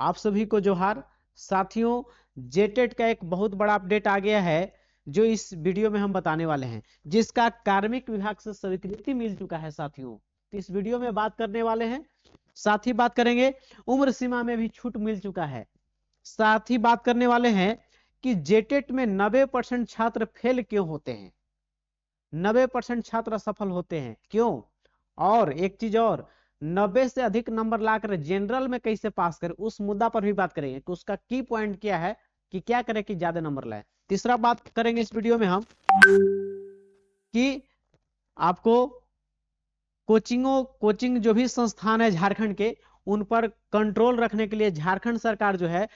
आप सभी को जोहार। साथियों, जेटेट का एक बहुत बड़ा अपडेट आ गया है जो इस वीडियो में हम बताने वाले हैं, जिसका कार्मिक विभाग से स्वीकृति मिल चुका है। साथियों, तो इस वीडियो में बात करने वाले हैं, साथ ही बात करेंगे उम्र सीमा में भी छूट मिल चुका है। साथ ही बात करने वाले हैं कि जेटेट में 90% छात्र फेल क्यों होते हैं, 90% छात्र असफल होते हैं क्यों, और एक चीज और, 90 से अधिक नंबर लाकर जनरल में कैसे पास करें, उस मुद्दा पर भी बात करेंगे कि उसका की पॉइंट क्या है, कि क्या करें कि ज्यादा नंबर लाए। तीसरा बात करेंगे इस वीडियो में हम कि आपको कोचिंग जो भी संस्थान है झारखंड के, उन पर कंट्रोल रखने के लिए झारखंड सरकार जो है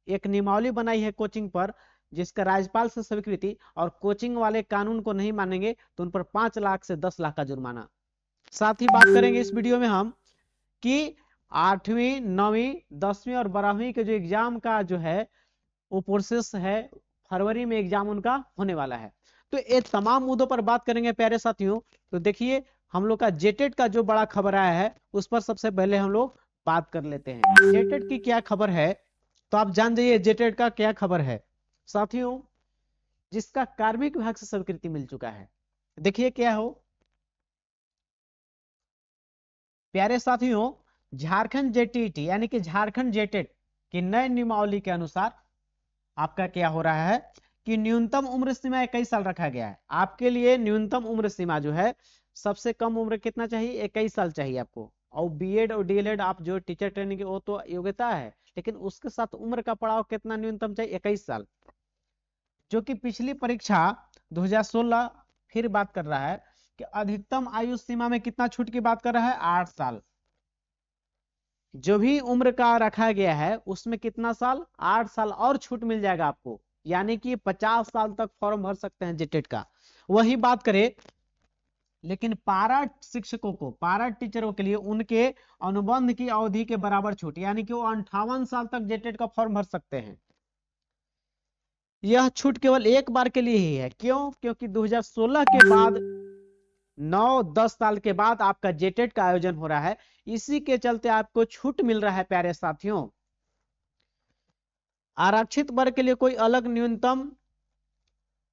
एक नियमावली बनाई है कोचिंग पर, जिसका राज्यपाल से स्वीकृति, और कोचिंग वाले कानून को नहीं मानेंगे तो उन पर 5 लाख से 10 लाख का जुर्माना। साथ ही बात करेंगे इस वीडियो में हम कि 8वीं 9वीं 10वीं और 12वीं के जो एग्जाम का जो है वो प्रोसेस है, फरवरी में एग्जाम उनका होने वाला है। तो ये तमाम मुद्दों पर बात करेंगे प्यारे साथियों। तो देखिए, हम लोग का जेटेट का जो बड़ा खबर आया है उस पर सबसे पहले हम लोग बात कर लेते हैं। जेटेट की क्या खबर है, तो आप जान जाइए जेटेट का क्या खबर है साथियों, जिसका कार्मिक विभाग से स्वीकृति मिल चुका है। देखिए क्या हो प्यारे साथियों, झारखंड जेटीईटी यानी कि झारखंड जेटेट की नई नियमावली के अनुसार आपका क्या हो रहा है कि न्यूनतम उम्र सीमा 21 साल रखा गया है। आपके लिए न्यूनतम उम्र सीमा जो है, सबसे कम उम्र कितना चाहिए, 21 साल चाहिए आपको। और बीएड और डीएलएड आप जो टीचर ट्रेनिंग की वो तो योग्यता है, लेकिन उसके साथ उम्र का पड़ाव कितना न्यूनतम चाहिए, 21 साल, जो कि पिछली परीक्षा 2016 फिर बात कर रहा है कि अधिकतम आयु सीमा में कितना छूट की बात कर रहा है, 8 साल। जो भी उम्र का रखा गया है उसमें कितना साल, 8 साल और छूट मिल जाएगा आपको, यानी कि 50 साल तक फॉर्म भर सकते हैं जेटेट का। वही बात करें, लेकिन पारा शिक्षकों को, पारा टीचरों के लिए उनके अनुबंध की अवधि के बराबर छूट, यानी कि वो 58 साल तक जेटेट का फॉर्म भर सकते हैं। यह छूट केवल एक बार के लिए ही है। क्यों? क्योंकि 2016 के बाद 9-10 साल के बाद आपका जेटेट का आयोजन हो रहा है, इसी के चलते आपको छूट मिल रहा है प्यारे साथियों। आरक्षित वर्ग के लिए कोई अलग न्यूनतम,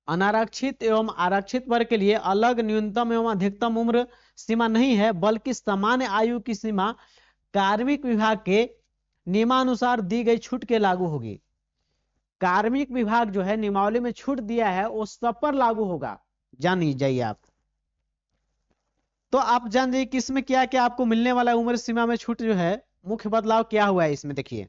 अनारक्षित एवं आरक्षित वर्ग के लिए अलग न्यूनतम एवं अधिकतम उम्र सीमा नहीं है, बल्कि सामान्य आयु की सीमा कार्मिक विभाग के नियमानुसार दी गई छूट के लागू होगी। कार्मिक विभाग जो है नियमावली में छूट दिया है वो सब पर लागू होगा, जान जाइए आप। तो आप जान जाइए कि इसमें क्या क्या आपको मिलने वाला है, उम्र सीमा में छूट जो है, मुख्य बदलाव क्या हुआ है इसमें। देखिए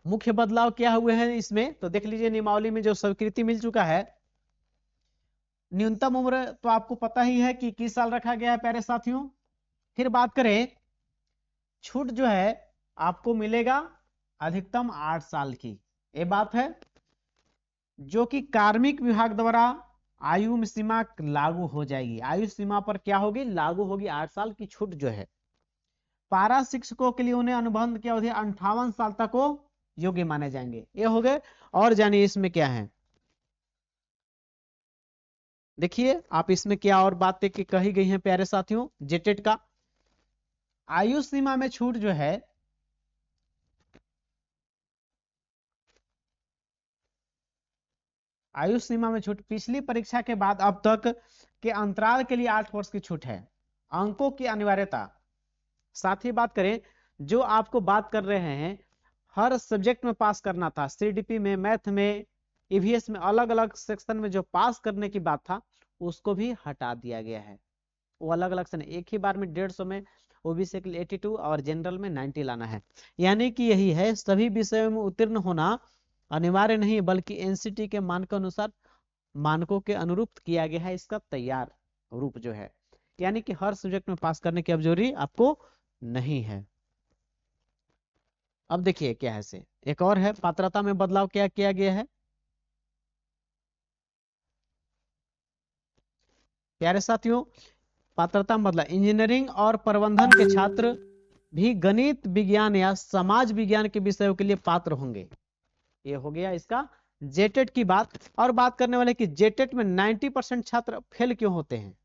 मुख्य बदलाव क्या हुए हैं इसमें, तो देख लीजिए नियमावली में जो स्वीकृति मिल चुका है। न्यूनतम उम्र तो आपको पता ही है कि 21 साल रखा गया है प्यारे साथियों। फिर बात करें, छूट जो है आपको मिलेगा अधिकतम 8 साल की, ये बात है, जो कि कार्मिक विभाग द्वारा आयु सीमा लागू हो जाएगी। आयु सीमा पर क्या होगी, लागू होगी 8 साल की छूट जो है। पारा शिक्षकों के लिए उन्हें अनुबंध की अवधि 58 साल तक वो योग्य माने जाएंगे। ये हो गए, और जानिए इसमें क्या है। देखिए आप इसमें क्या और बातें की कही गई हैं प्यारे साथियों, जेटेट का आयु सीमा में छूट जो है, आयु सीमा में छूट पिछली परीक्षा के बाद अब तक के अंतराल के लिए 8 वर्ष की छूट है। अंकों की अनिवार्यता, साथ ही बात करें, जो आपको बात कर रहे हैं हर सब्जेक्ट में पास करना था, सीडीपी में, मैथ में, ईवीएस में, अलग अलग सेक्शन में जो पास करने की बात था उसको भी हटा दिया गया है। वो अलग अलग से एक ही बार में 150 में ओबीसी के लिए 82 और जनरल में 90 लाना है। यानी कि यही है, सभी विषयों में उत्तीर्ण होना अनिवार्य नहीं, बल्कि एनसीटी के मानकों अनुसार, मानकों के अनुरूप किया गया है इसका तैयार रूप जो है। यानी कि हर सब्जेक्ट में पास करने की अब जरूरी आपको नहीं है। अब देखिए क्या है से, एक और है पात्रता में बदलाव क्या किया गया है प्यारे साथियों। पात्रता मतलब इंजीनियरिंग और प्रबंधन के छात्र भी गणित विज्ञान या समाज विज्ञान के विषयों के लिए पात्र होंगे। ये हो गया इसका जेटेट की बात। और बात करने वाले कि जेटेट में 90% छात्र फेल क्यों होते हैं।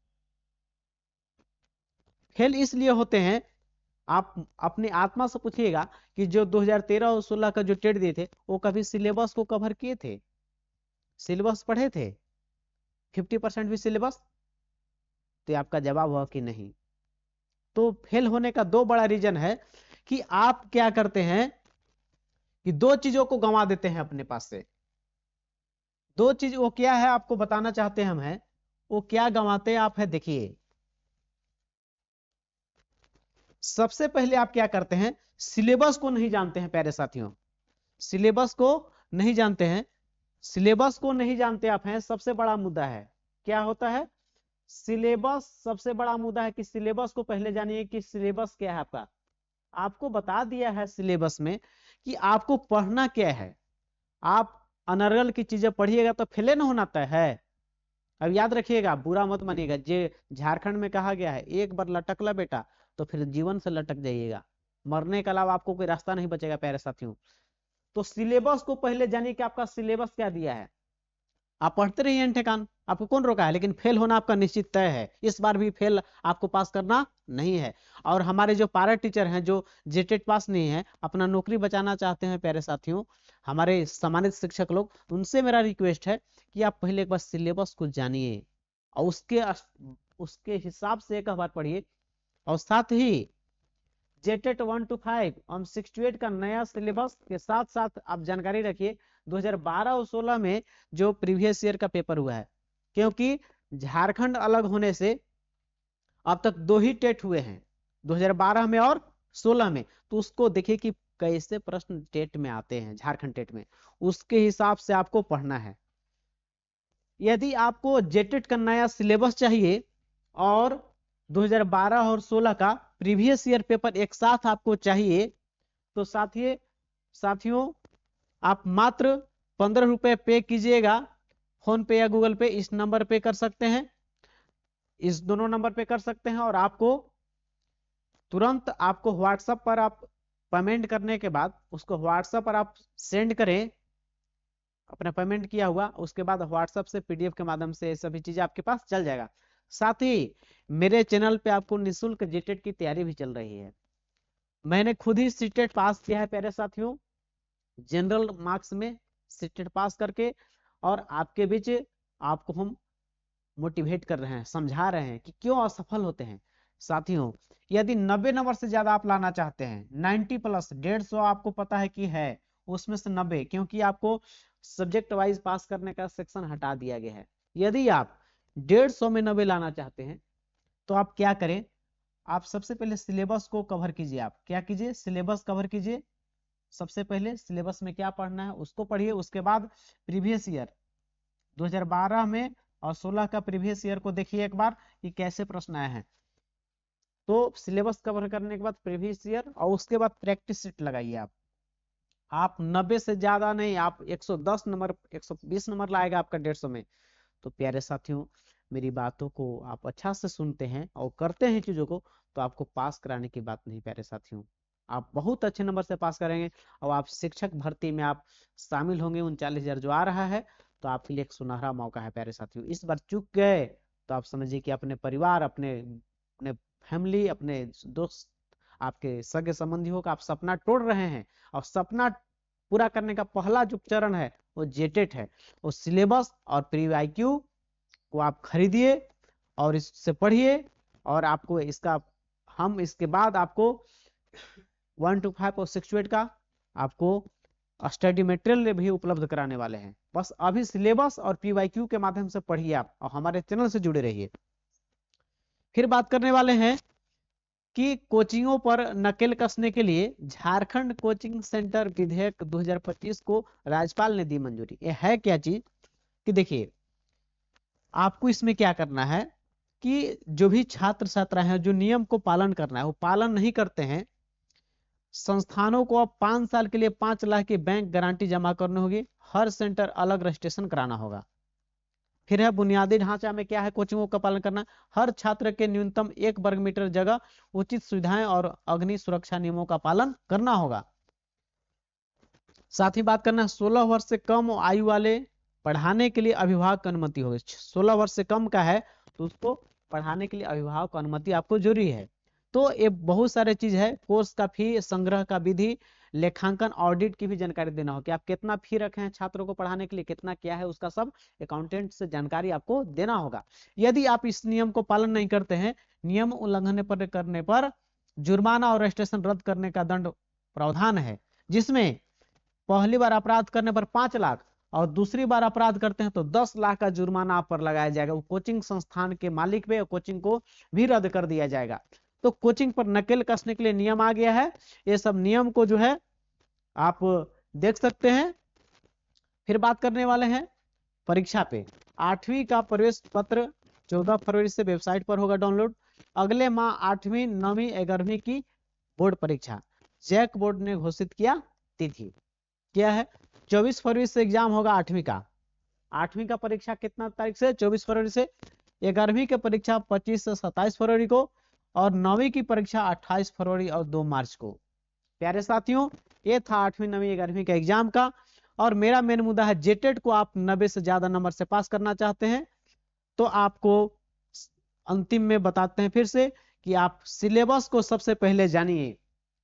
फेल इसलिए होते हैं, आप अपनी आत्मा से पूछिएगा कि जो 2013 और 16 का जो टेट दिए थे वो कभी सिलेबस को कवर किए थे, सिलेबस पढ़े थे 50% भी सिलेबस? तो आपका जवाब हुआ कि नहीं। तो फेल होने का दो बड़ा रीजन है कि आप क्या करते हैं कि दो चीजों को गंवा देते हैं अपने पास से। दो चीज वो क्या है आपको बताना चाहते हैं हम, है वो क्या गंवाते हैं आप, है देखिए। सबसे पहले आप क्या करते हैं, सिलेबस को नहीं जानते हैं प्यारे साथियों, सिलेबस को नहीं जानते हैं। सिलेबस को नहीं जानते आप हैं, सबसे बड़ा मुद्दा है। क्या होता है, सिलेबस सबसे बड़ा मुद्दा है कि सिलेबस को पहले जानिए कि सिलेबस क्या है आपका। आपको बता दिया है सिलेबस में कि आपको पढ़ना क्या है। आप अनर्गल की चीजें पढ़िएगा तो फेले न होना तय है। अब याद रखिएगा, बुरा मत मानिएगा, जे झारखंड में कहा गया है एक बार लटकला बेटा तो फिर जीवन से लटक जाइएगा, मरने के अलावा आपको कोई रास्ता नहीं बचेगा प्यारे साथियों। तो सिलेबस को पहले जानिए कि आपका सिलेबस क्या दिया है। आप पढ़ते रहिए ठेकान, आपको कौन रोका है, लेकिन फेल होना आपका निश्चित तय है। इस बार भी फेल आपको पास करना नहीं है। और हमारे जो पारा टीचर हैं जो जेटेट पास नहीं है, अपना नौकरी बचाना चाहते हैं प्यारे साथियों, हमारे सम्मानित शिक्षक लोग, उनसे मेरा रिक्वेस्ट है कि आप पहले एक बार सिलेबस को जानिए और उसके हिसाब से एक बार पढ़िए। और साथ ही जेटेट 1 to 5 और 6 to 8 का नया सिलेबस के साथ साथ आप जानकारी रखिए 2012 और 16 में जो प्रीवियस ईयर का पेपर हुआ है, क्योंकि झारखंड अलग होने से अब तक दो ही टेट हुए हैं, 2012 में और 16 में। तो उसको देखिए कि कैसे प्रश्न टेट में आते हैं, झारखंड टेट में, उसके हिसाब से आपको पढ़ना है। यदि आपको जेटेट का नया सिलेबस चाहिए और 2012 और 16 का प्रीवियस ईयर पेपर एक साथ आपको चाहिए, तो साथियों आप मात्र 15 रुपए पे कीजिएगा, फोन पे या गूगल पे, इस नंबर पे कर सकते हैं, इस दोनों नंबर पे कर सकते हैं। और आपको तुरंत आपको व्हाट्सएप पर आप पेमेंट करने के बाद उसको व्हाट्सएप पर आप सेंड करें अपना पेमेंट किया हुआ, उसके बाद व्हाट्सएप से पीडीएफ के माध्यम से सभी चीजें आपके पास चल जाएगा। साथ ही मेरे चैनल पे आपको निःशुल्क जेटेट की तैयारी भी चल रही है। मैंने खुद ही सीटेट पास किया है प्यारे साथियों, जनरल मार्क्स में सीटेट पास करके, और आपके बीच आपको हम मोटिवेट कर रहे हैं, समझा रहे हैं कि क्यों असफल होते हैं। साथियों यदि 90 नंबर से ज्यादा आप लाना चाहते हैं, 90 प्लस 150 आपको पता है कि है, उसमें से 90, क्योंकि आपको सब्जेक्ट वाइज पास करने का सेक्शन हटा दिया गया है। यदि आप 150 में 90 लाना चाहते हैं तो आप क्या करें, आप सबसे पहले सिलेबस को कवर कीजिए। आप क्या कीजिए, सिलेबस कवर कीजिए। सबसे पहले सिलेबस में क्या पढ़ना है उसको पढ़िए, उसके बाद प्रीवियस ईयर 2012 में और 16 का प्रीवियस ईयर को देखिए एक बार कि कैसे प्रश्न आए हैं। तो सिलेबस कवर करने के बाद प्रीवियस ईयर और उसके बाद प्रैक्टिस सेट लगाइए। आप 90 से ज्यादा नहीं, आप 110 नंबर 120 नंबर लाएगा आपका 150 में। तो प्यारे साथियों मेरी बातों को आप अच्छा से सुनते हैं और करते हैं चीजों को, तो आपको पास कराने की बात नहीं प्यारे साथियों, आप बहुत अच्छे नंबर से पास करेंगे और आप शिक्षक भर्ती में आप शामिल होंगे। 39,000 जो आ रहा है, तो आपके लिए एक सुनहरा मौका है प्यारे साथियों। इस बार चूक गए तो आप समझिए कि अपने परिवार, अपने अपने फैमिली, अपने दोस्त, आपके सगे संबंधियों का आप सपना तोड़ रहे हैं। और सपना पूरा करने का पहला जो चरण है वो जेटेट है। वो सिलेबस और प्री आईक्यू को आप खरीदिए और इससे पढ़िए, और आपको इसका हम इसके बाद आपको 1 to 5 और 6 to 8 का आपको स्टडी मटेरियल भी उपलब्ध कराने वाले हैं। बस अभी सिलेबस और पीवाईक्यू के माध्यम से पढ़िए आप, और हमारे चैनल से जुड़े रहिए। फिर बात करने वाले हैं कि कोचिंगों पर नकेल कसने के लिए झारखंड कोचिंग सेंटर विधेयक 2025 को राज्यपाल ने दी मंजूरी। ये है क्या चीज कि देखिए, आपको इसमें क्या करना है कि जो भी छात्र छात्राएं हैं जो नियम को पालन करना है वो पालन नहीं करते हैं, संस्थानों को अब 5 साल के लिए 5 लाख की बैंक गारंटी जमा करनी होगी, हर सेंटर अलग रजिस्ट्रेशन कराना होगा। फिर है बुनियादी ढांचा में क्या है कोचिंगों का पालन करना, हर छात्र के न्यूनतम 1 वर्ग मीटर जगह उचित सुविधाएं और अग्नि सुरक्षा नियमों का पालन करना होगा। साथ ही बात करना 16 वर्ष से कम आयु वाले पढ़ाने के लिए अभिभावक की अनुमति होगी। 16 वर्ष से कम का है तो उसको पढ़ाने के लिए अभिभावक की अनुमति आपको जरूरी है। तो ये बहुत सारे चीज है, कोर्स का फी, संग्रह का विधि, लेखांकन, ऑडिट की भी जानकारी देना हो कि आप कितना फी रखे हैं छात्रों को पढ़ाने के लिए, कितना क्या है, उसका सब अकाउंटेंट से जानकारी आपको देना होगा। यदि आप इस नियम को पालन नहीं करते हैं, नियम उल्लंघन पर करने पर जुर्माना और रजिस्ट्रेशन रद्द करने का दंड प्रावधान है, जिसमें पहली बार अपराध करने पर 5 लाख और दूसरी बार अपराध करते हैं तो 10 लाख का जुर्माना आप पर लगाया जाएगा। वो कोचिंग संस्थान के मालिक पे, कोचिंग को भी रद्द कर दिया जाएगा। तो कोचिंग पर नकेल कसने के लिए नियम आ गया है। ये सब नियम को जो है आप देख सकते हैं। फिर बात करने वाले हैं परीक्षा पे। 8वीं का प्रवेश पत्र 14 फरवरी से वेबसाइट पर होगा डाउनलोड। अगले माह 8वीं, 9वीं, 11वीं की बोर्ड परीक्षा जैक बोर्ड ने घोषित किया तिथि क्या है, 24 फरवरी से एग्जाम होगा 8वीं का। 8वीं का परीक्षा कितना तारीख से, 24 फरवरी से। 11वीं की परीक्षा 25 से 27 फरवरी को और 9वीं की परीक्षा 28 फरवरी और 2 मार्च को। प्यारे साथियों, ये था 8वीं, 9वीं, 11वीं का एग्जाम का। और मेरा मेन मुद्दा है जेटेट को आप 90 से ज्यादा नंबर से पास करना चाहते हैं तो आपको अंतिम में बताते हैं फिर से कि आप सिलेबस को सबसे पहले जानिए।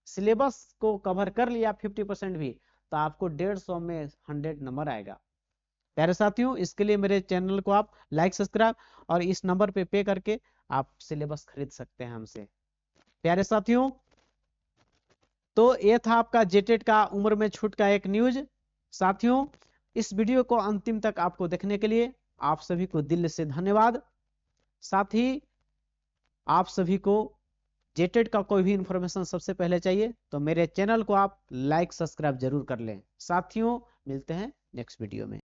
सिलेबस को कवर कर लिया 50% भी तो आपको 150 में 100 नंबर आएगा। प्यारे साथियों, इसके लिए मेरे चैनल को आप लाइक, सब्सक्राइब और इस नंबर पे पे करके आप सिलेबस खरीद सकते हैं हमसे। प्यारे साथियों, तो ये था आपका जेटेट का उम्र में छूट का एक न्यूज। साथियों, इस वीडियो को अंतिम तक आपको देखने के लिए आप सभी को दिल से धन्यवाद। साथ ही आप सभी को जेटेट का कोई भी इंफॉर्मेशन सबसे पहले चाहिए तो मेरे चैनल को आप लाइक, सब्सक्राइब जरूर कर लें। साथियों, मिलते हैं नेक्स्ट वीडियो में।